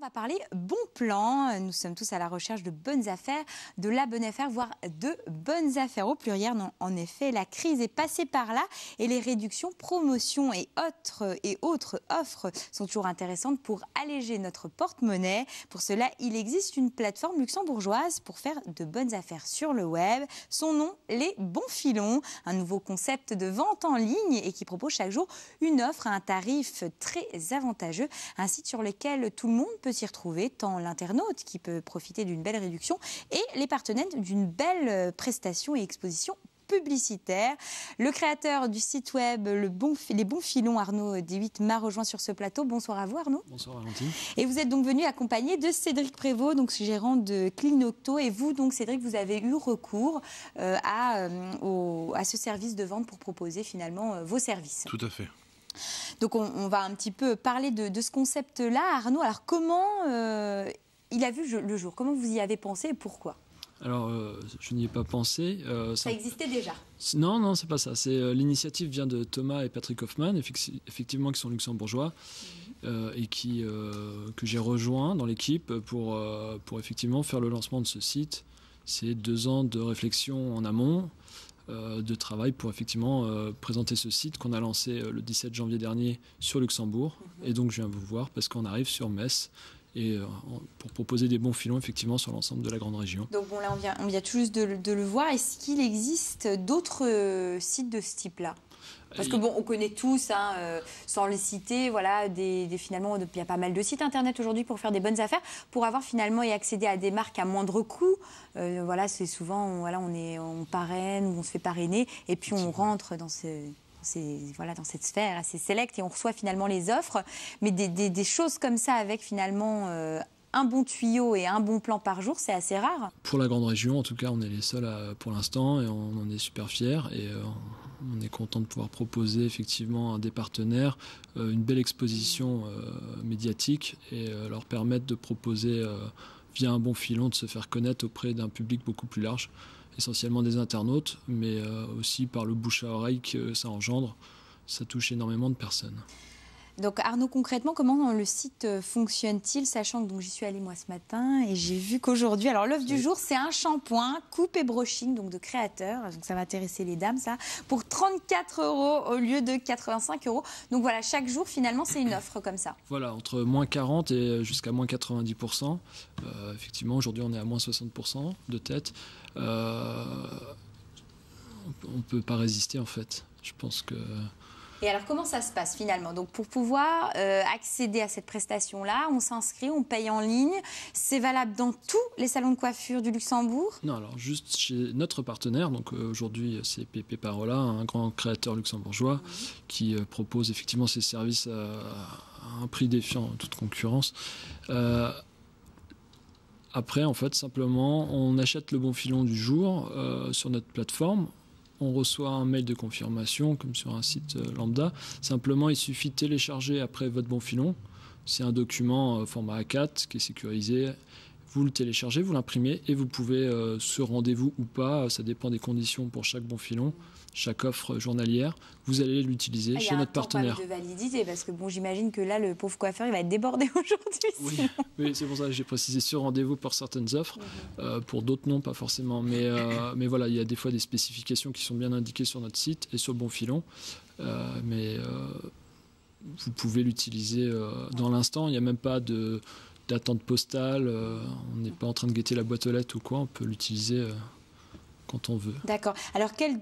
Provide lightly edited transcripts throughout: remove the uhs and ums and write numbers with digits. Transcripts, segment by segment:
va parler bon plan. Nous sommes tous à la recherche de bonnes affaires, de la bonne affaire, voire de bonnes affaires au pluriel. Non, en effet, la crise est passée par là et les réductions, promotions et autres offres sont toujours intéressantes pour alléger notre porte-monnaie. Pour cela, il existe une plateforme luxembourgeoise pour faire de bonnes affaires sur le web. Son nom, les bons filons, un nouveau concept de vente en ligne et qui propose chaque jour une offre à un tarif très avantageux. Un site sur lequel tout le monde peut s'y retrouver, tant l'internaute qui peut profiter d'une belle réduction et les partenaires d'une belle prestation et exposition publicitaire. Le créateur du site web Les Bons Filons, Arnaud Dewitt, m'a rejoint sur ce plateau. Bonsoir à vous, Arnaud. Bonsoir, Valentine. Et vous êtes donc venu accompagné de Cédric Prévost, donc gérant de Clinocto. Et vous, donc Cédric, vous avez eu recours à ce service de vente pour proposer finalement vos services. Tout à fait. Donc on va un petit peu parler de ce concept-là. Arnaud, alors comment il a vu le jour? Comment vous y avez pensé et pourquoi? Alors, je n'y ai pas pensé. Ça existait déjà? Non, c'est pas ça. L'initiative vient de Thomas et Patrick Hoffman, effectivement, qui sont luxembourgeois, et que j'ai rejoint dans l'équipe pour effectivement faire le lancement de ce site. C'est 2 ans de réflexion en amont, de travail pour effectivement présenter ce site qu'on a lancé le 17 janvier dernier sur Luxembourg. Et donc, je viens vous voir parce qu'on arrive sur Metz. Et pour proposer des bons filons effectivement sur l'ensemble de la grande région. Donc bon, là on vient tout juste de le voir. Est-ce qu'il existe d'autres sites de ce type-là? Parce que bon, on connaît tous, sans les citer, voilà, finalement, il y a pas mal de sites internet aujourd'hui pour faire des bonnes affaires, pour avoir finalement et accéder à des marques à moindre coût. Voilà, c'est souvent, on parraine ou on se fait parrainer, et puis on rentre dans dans cette sphère assez sélecte et on reçoit finalement les offres. Mais des choses comme ça avec finalement un bon tuyau et un bon plan par jour, c'est assez rare. Pour la grande région, en tout cas, on est les seuls pour l'instant et on en est super fiers. Et on est content de pouvoir proposer effectivement à des partenaires une belle exposition médiatique et leur permettre de proposer via un bon filon de se faire connaître auprès d'un public beaucoup plus large. Essentiellement des internautes, mais aussi par le bouche à oreille que ça engendre. Ça touche énormément de personnes. Donc Arnaud, concrètement, comment le site fonctionne-t-il, sachant que j'y suis allée moi ce matin et j'ai vu qu'aujourd'hui, alors l'œuvre du jour, c'est un shampoing coupe et brushing, donc de créateur, donc ça va intéresser les dames, ça, pour 34 € au lieu de 85 €. Donc voilà, chaque jour, finalement, c'est une offre comme ça. Voilà, entre moins 40 et jusqu'à moins 90%. Effectivement, aujourd'hui, on est à moins 60% de tête. On ne peut pas résister, en fait. Je pense que... Et alors, comment ça se passe finalement? Donc, pour pouvoir accéder à cette prestation-là, on s'inscrit, on paye en ligne. C'est valable dans tous les salons de coiffure du Luxembourg? Non, alors juste chez notre partenaire. Donc aujourd'hui, c'est Pepe Parola, un grand créateur luxembourgeois qui propose effectivement ses services à un prix défiant toute concurrence. Après, en fait, simplement, on achète le bon filon du jour sur notre plateforme. On reçoit un mail de confirmation, comme sur un site lambda. Simplement, il suffit de télécharger après votre bon filon. C'est un document format A4 qui est sécurisé. Vous le téléchargez, vous l'imprimez et vous pouvez, sur rendez-vous ou pas, ça dépend des conditions pour chaque bon filon, chaque offre journalière, vous allez l'utiliser chez notre partenaire. Il y a un temps de validité, parce que bon, j'imagine que là, le pauvre coiffeur, il va être débordé aujourd'hui. Oui, c'est pour ça que j'ai précisé sur rendez-vous pour certaines offres, pour d'autres non, pas forcément. Mais voilà, il y a des fois des spécifications qui sont bien indiquées sur notre site et sur le bon filon. Vous pouvez l'utiliser dans l'instant, il n'y a même pas d'attente postale, on n'est pas en train de guetter la boîte aux lettres ou quoi, on peut l'utiliser quand on veut. D'accord. Alors, quel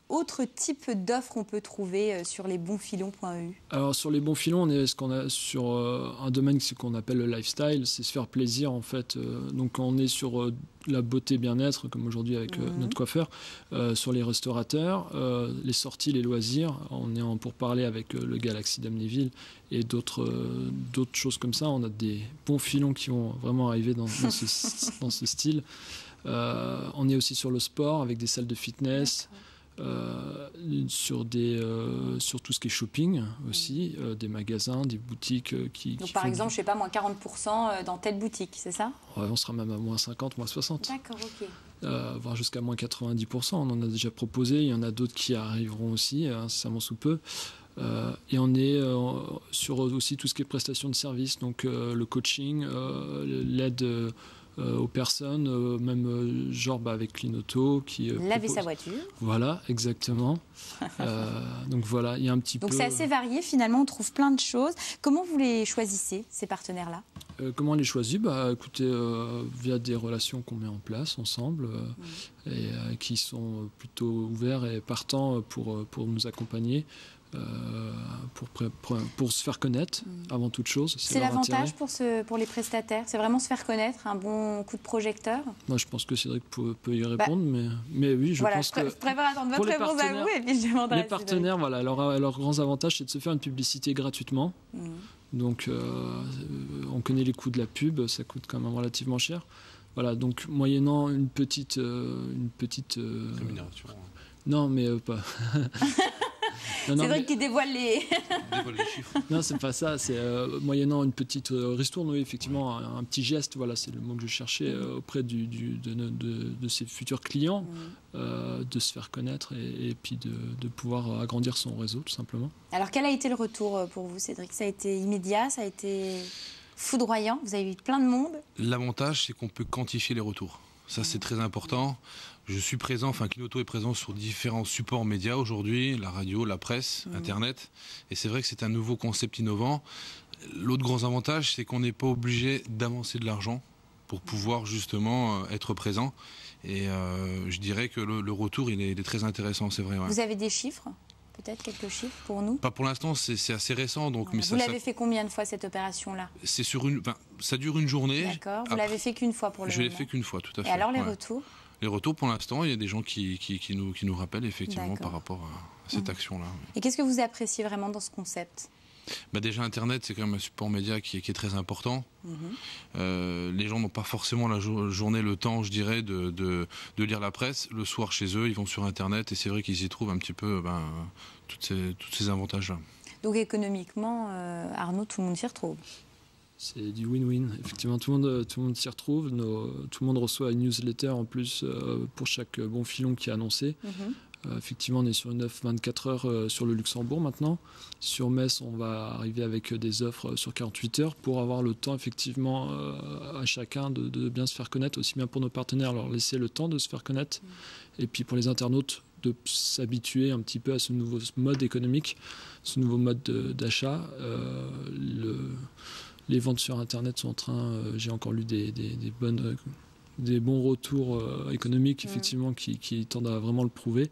autre type d'offres on peut trouver sur lesbonsfilons.eu? Alors sur les bons filons, on est sur un domaine qu'on appelle le lifestyle, c'est se faire plaisir en fait. Donc on est sur la beauté bien-être, comme aujourd'hui avec notre coiffeur, sur les restaurateurs, les sorties, les loisirs. On est pour parler avec le Galaxy d'Amnéville et d'autres choses comme ça. On a des bons filons qui vont vraiment arriver dans ce style. On est aussi sur le sport avec des salles de fitness. Sur tout ce qui est shopping aussi, des magasins, des boutiques Donc par exemple, je sais pas, moins 40% dans telle boutique, c'est ça? Ouais, on sera même à moins 50, moins 60. D'accord, ok. Voire jusqu'à moins 90%, on en a déjà proposé, il y en a d'autres qui arriveront aussi, incessamment sous peu. Et on est sur aussi tout ce qui est prestation de services, donc le coaching, l'aide aux personnes, même genre avec Clinoto qui laver sa voiture. Voilà, exactement. Donc voilà, il y a un petit peu. Donc c'est assez varié finalement, on trouve plein de choses. Comment vous les choisissez, ces partenaires-là? Comment on les choisit? Écoutez, via des relations qu'on met en place ensemble et qui sont plutôt ouverts et partants pour nous accompagner. Pour se faire connaître avant toute chose. C'est l'avantage pour les prestataires, c'est vraiment se faire connaître, un bon coup de projecteur. Moi, je pense que Cédric peut y répondre, mais oui, je pense que... Je préfère attendre votre réponse à vous et puis je demanderai. Les partenaires, voilà, leur grand avantage, c'est de se faire une publicité gratuitement. Donc, on connaît les coûts de la pub, ça coûte quand même relativement cher. Voilà, donc moyennant une petite rémunération. Non, mais pas... C'est vrai qu'il dévoile les chiffres. Non, c'est pas ça. C'est moyennant une petite ristourne, oui, effectivement, un petit geste. Voilà, c'est le mot que je cherchais auprès de ses futurs clients, de se faire connaître et puis de pouvoir agrandir son réseau, tout simplement. Alors, quel a été le retour pour vous, Cédric? Ça a été immédiat, ça a été foudroyant. Vous avez eu plein de monde. L'avantage, c'est qu'on peut quantifier les retours. Ça, c'est très important. Je suis présent, Clinoto est présent sur différents supports médias aujourd'hui, la radio, la presse, Internet. Et c'est vrai que c'est un nouveau concept innovant. L'autre grand avantage, c'est qu'on n'est pas obligé d'avancer de l'argent pour pouvoir justement être présent. Et je dirais que le retour, il est très intéressant, c'est vrai. Ouais. Vous avez des chiffres? Peut-être quelques chiffres pour nous? Pas pour l'instant, c'est assez récent. Donc, voilà. Vous l'avez fait combien de fois cette opération-là? C'est ça dure une journée. D'accord. Vous l'avez fait qu'une fois pour le moment? Je l'ai fait qu'une fois, tout à fait. Et alors les retours? Les retours, pour l'instant, il y a des gens qui nous rappellent effectivement par rapport à cette action-là. Et qu'est-ce que vous appréciez vraiment dans ce concept? Déjà, Internet, c'est quand même un support média qui est très important. Les gens n'ont pas forcément la journée le temps, je dirais, de lire la presse. Le soir, chez eux, ils vont sur Internet et c'est vrai qu'ils y trouvent un petit peu tous ces avantages-là. Donc économiquement, Arnaud, tout le monde s'y retrouve? C'est du win-win. Effectivement, tout le monde s'y retrouve. Tout le monde reçoit une newsletter en plus pour chaque bon filon qui est annoncé. Effectivement, on est sur une offre 24 heures sur le Luxembourg maintenant. Sur Metz, on va arriver avec des offres sur 48 heures pour avoir le temps, effectivement, à chacun de bien se faire connaître, aussi bien pour nos partenaires, leur laisser le temps de se faire connaître, et puis pour les internautes, de s'habituer un petit peu à ce nouveau mode économique, ce nouveau mode d'achat. Les ventes sur Internet sont en train, j'ai encore lu des bons retours économiques, effectivement, qui tendent à vraiment le prouver.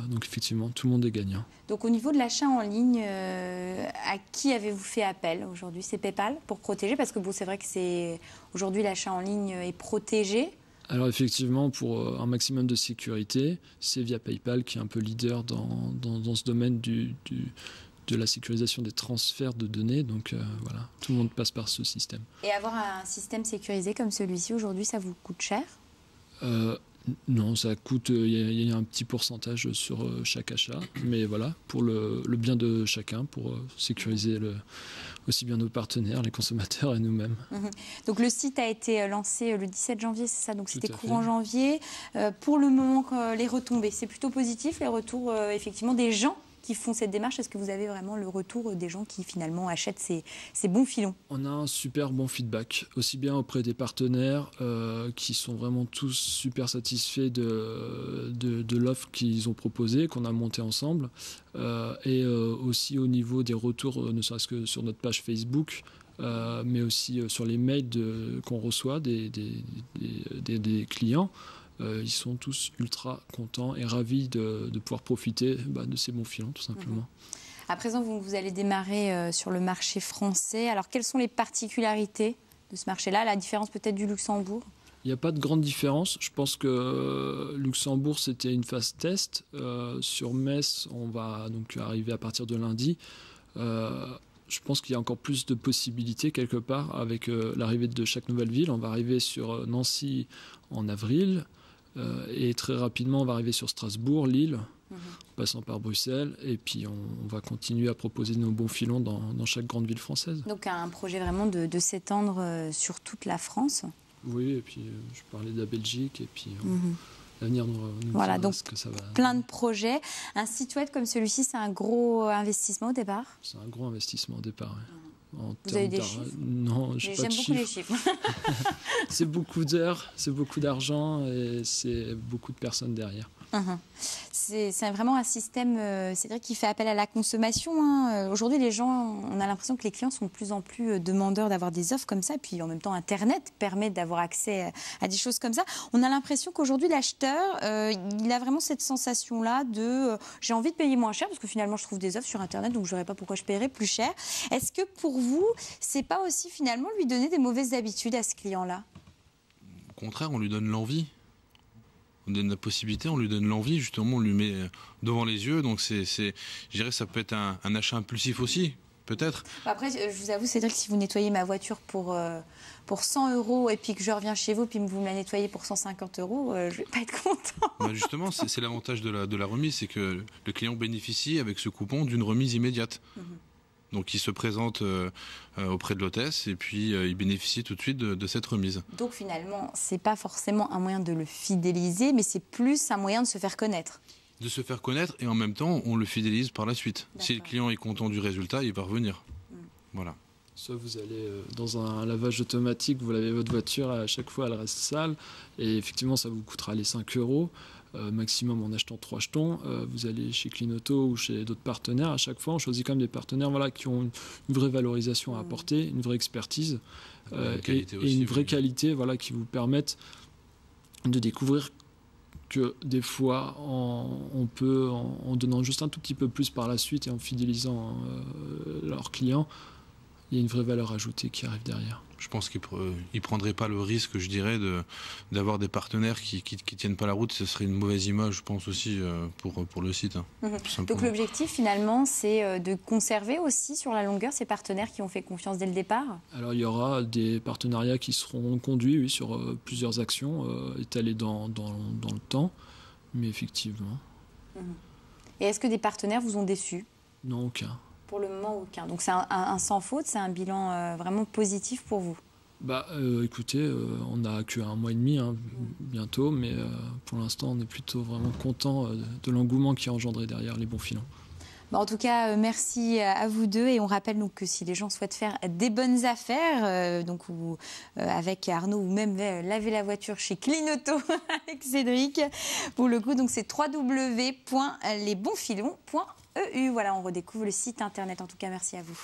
Donc effectivement, tout le monde est gagnant. Donc au niveau de l'achat en ligne, à qui avez-vous fait appel aujourd'hui? C'est PayPal pour protéger? Parce que c'est vrai que aujourd'hui l'achat en ligne est protégé. Alors effectivement, pour un maximum de sécurité, c'est via PayPal qui est un peu leader dans ce domaine de la sécurisation des transferts de données. Donc voilà, tout le monde passe par ce système. Et avoir un système sécurisé comme celui-ci, aujourd'hui, ça vous coûte cher? Non, ça coûte, il y a un petit pourcentage sur chaque achat, mais voilà, pour le bien de chacun, pour sécuriser aussi bien nos partenaires, les consommateurs et nous-mêmes. Donc le site a été lancé le 17 janvier, c'est ça? Donc c'était courant janvier. Pour le moment, les retombées, c'est plutôt positif, les retours effectivement des gens qui font cette démarche. Est-ce que vous avez vraiment le retour des gens qui finalement achètent ces bons filons? On a un super bon feedback, aussi bien auprès des partenaires qui sont vraiment tous super satisfaits de l'offre qu'ils ont proposée, qu'on a montée ensemble, et aussi au niveau des retours, ne serait-ce que sur notre page Facebook, mais aussi sur les mails qu'on reçoit des clients. Ils sont tous ultra contents et ravis de pouvoir profiter de ces bons filons, tout simplement. À présent, vous allez démarrer sur le marché français. Alors, quelles sont les particularités de ce marché-là? La différence peut-être du Luxembourg? Il n'y a pas de grande différence. Je pense que Luxembourg, c'était une phase test. Sur Metz, on va donc arriver à partir de lundi. Je pense qu'il y a encore plus de possibilités quelque part avec l'arrivée de chaque nouvelle ville. On va arriver sur Nancy en avril. Et très rapidement, on va arriver sur Strasbourg, Lille, passant par Bruxelles. Et puis, on va continuer à proposer nos bons filons dans chaque grande ville française. Donc, un projet vraiment de s'étendre sur toute la France? Oui, et puis je parlais de la Belgique. Et puis, L'avenir nous voilà, dira donc ce que ça va. plein de projets. Un site web comme celui-ci, c'est un gros investissement au départ? C'est un gros investissement au départ. Ouais. Vous avez des chiffres? Non, je n'ai pas de J'aime beaucoup les chiffres. chiffres. C'est beaucoup d'heures, c'est beaucoup d'argent et c'est beaucoup de personnes derrière. C'est vraiment un système, c'est vrai, qui fait appel à la consommation. Hein. Aujourd'hui, les gens, on a l'impression que les clients sont de plus en plus demandeurs d'avoir des offres comme ça. Puis en même temps, Internet permet d'avoir accès à des choses comme ça. On a l'impression qu'aujourd'hui, l'acheteur, il a vraiment cette sensation-là de j'ai envie de payer moins cher parce que finalement, je trouve des offres sur Internet, donc je ne verrai pas pourquoi je paierais plus cher. Est-ce que pour vous, c'est pas aussi finalement lui donner des mauvaises habitudes à ce client-là? Au contraire, on lui donne l'envie. On lui donne la possibilité, on lui donne l'envie, justement, on lui met devant les yeux. Donc, je dirais que ça peut être un achat impulsif aussi, peut-être. Après, je vous avoue, Cédric, si vous nettoyez ma voiture pour 100 € et puis que je reviens chez vous, puis vous me la nettoyez pour 150 €, je vais pas être content. Bah justement, c'est l'avantage de la remise, c'est que le client bénéficie avec ce coupon d'une remise immédiate. Donc il se présente auprès de l'hôtesse et puis il bénéficie tout de suite de cette remise. Donc finalement, c'est pas forcément un moyen de le fidéliser, mais c'est plus un moyen de se faire connaître. De se faire connaître et en même temps, on le fidélise par la suite. Si le client est content du résultat, il va revenir. Voilà. Soit vous allez dans un lavage automatique, vous lavez votre voiture, à chaque fois elle reste sale, et effectivement ça vous coûtera les 5 € maximum en achetant 3 jetons. Vous allez chez Cleanauto ou chez d'autres partenaires, à chaque fois on choisit quand même des partenaires qui ont une vraie valorisation à apporter, une vraie expertise et une vraie qualité qui vous permettent de découvrir que des fois on peut, en donnant juste un tout petit peu plus par la suite et en fidélisant leurs clients, il y a une vraie valeur ajoutée qui arrive derrière. Je pense qu'il ne prendrait pas le risque, je dirais, d'avoir des partenaires qui tiennent pas la route. Ce serait une mauvaise image, je pense aussi, pour le site. Donc l'objectif, finalement, c'est de conserver aussi sur la longueur ces partenaires qui ont fait confiance dès le départ? Alors il y aura des partenariats qui seront conduits sur plusieurs actions étalées dans le temps, mais effectivement. Et est-ce que des partenaires vous ont déçu? Non, aucun. Pour le moment, aucun. Donc c'est un sans faute, c'est un bilan vraiment positif pour vous? Écoutez, on n'a qu'un mois et demi bientôt, mais pour l'instant, on est plutôt vraiment content de l'engouement qui a engendré derrière les bons filons. En tout cas, merci à vous deux. Et on rappelle donc que si les gens souhaitent faire des bonnes affaires, avec Arnaud, ou même laver la voiture chez Cleanauto avec Cédric, pour le coup, donc c'est www.lesbonsfilons.eu. Voilà, on redécouvre le site internet. En tout cas, merci à vous.